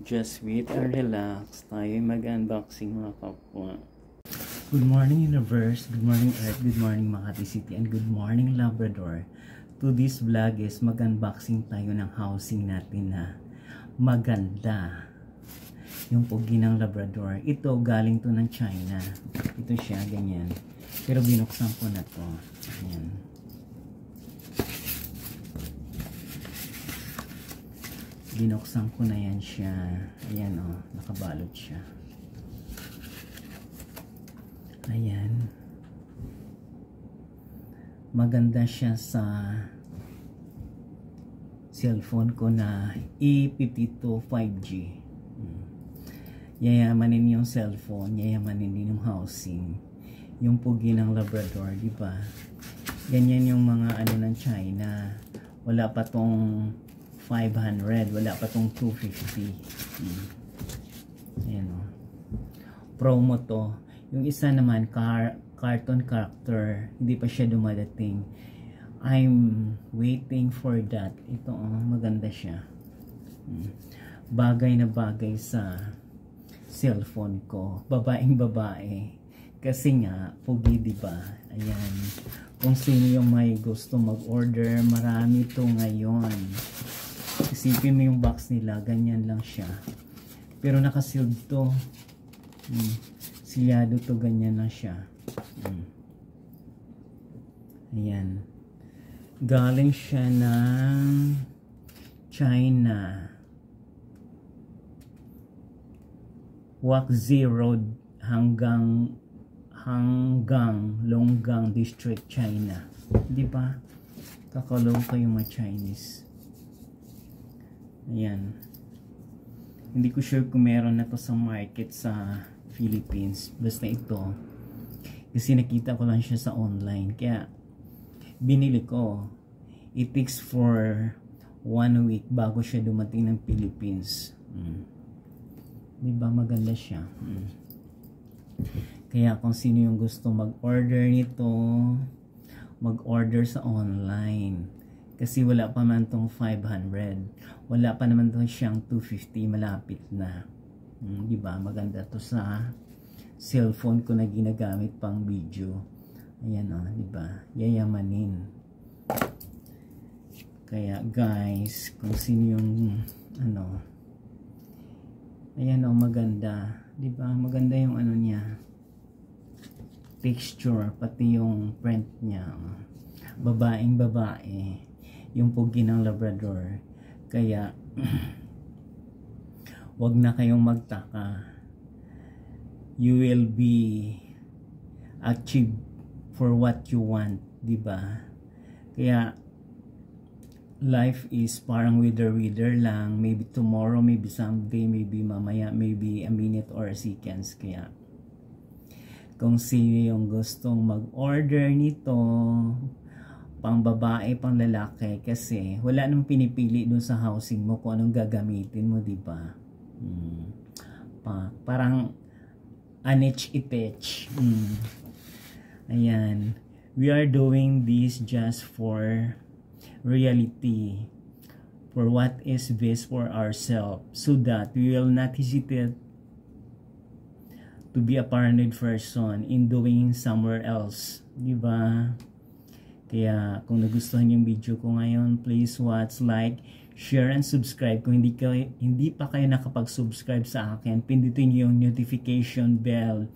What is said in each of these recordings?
Just wait and relax. Tayo mag-unboxing mga kapwa. Good morning universe, good morning earth, good morning Makati City, and good morning Labrador. To this vlog is mag-unboxing tayo ng housing natin na maganda. Yung pogi ng Labrador. Ito galing to ng China. Ito siya, ganyan. Pero binuksan ko na to. Ayan. Binuksan ko na yan siya. Ayan o, nakabalot siya. Ayan. Maganda siya sa cellphone ko na E52 5G. Yayamanin yung cellphone, yayamanin din yung housing. Yung pugi ng Labrador, di ba? Ganyan yung mga ano ng China. Wala pa tong 500, wala pa tong 250. Ayan o. Promo to. Yung isa naman, cartoon character, hindi pa siya dumadating. I'm waiting for that. Ito oh, maganda siya. Bagay na bagay sa cellphone ko. Babaeng babae. Kasi nga, pugi diba? Ayan. Kung sino yung may gusto mag-order, marami to ngayon. Isipin mo yung box nila, ganyan lang siya. Pero nakasealed to. Silyado to, ganyan lang siya. Ayan. Galing siya ng China. Huaxi Road hanggang Longgang District, China. Di ba? Kakaloka kayo mga Chinese. Ayan. Hindi ko sure kung meron na to sa market sa Philippines. Basta ito. Kasi nakita ko lang siya sa online. Kaya binili ko. It takes for 1 week bago siya dumating ng Philippines. Diba maganda siya? Kaya kung sino yung gusto mag-order nito, mag-order sa online. Kasi wala pa man tong 500. Wala pa naman tong siyang 250. Malapit na. Diba? Maganda to sa cellphone ko na ginagamit pang video. Ayan o. Diba? Yayamanin. Kaya guys, kung sino yung ano. Ayan o. Maganda. Diba? Maganda yung ano niya. Texture. Pati yung print niya. Babaeng babae. Yung pugi ng Labrador. Kaya wag na kayong magtaka. You will be achieve for what you want, di ba? Kaya life is parang wither lang. Maybe tomorrow, maybe someday, maybe mamaya, maybe a minute or seconds. Kaya kung sino yung gustong mag-order nito, pang babae, pang lalaki, kasi wala nang pinipili dun sa housing mo kung anong gagamitin mo, di ba? Parang anich-itech. Ayan. We are doing this just for reality, for what is best for ourselves, so that we will not hesitate to be a paranoid person in doing somewhere else, di ba? Kaya kung nagustuhan yung video ko ngayon, please watch, like, share, and subscribe. Kung hindi pa kayo nakapag-subscribe sa akin, pindutin niyo yung notification bell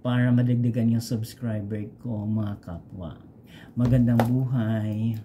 para madagdagan yung subscriber ko, mga kapwa. Magandang buhay!